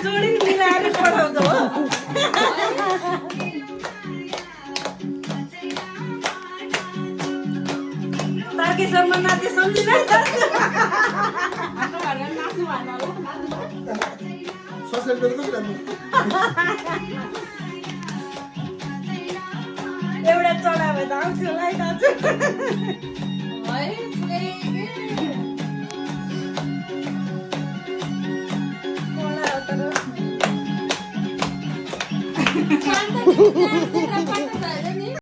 जोडी मिलाएर पठाउँछ हो ताकेसम्म नाचे सम्झिन एउटा चढा भए त आउँथ्यो होला है दाजु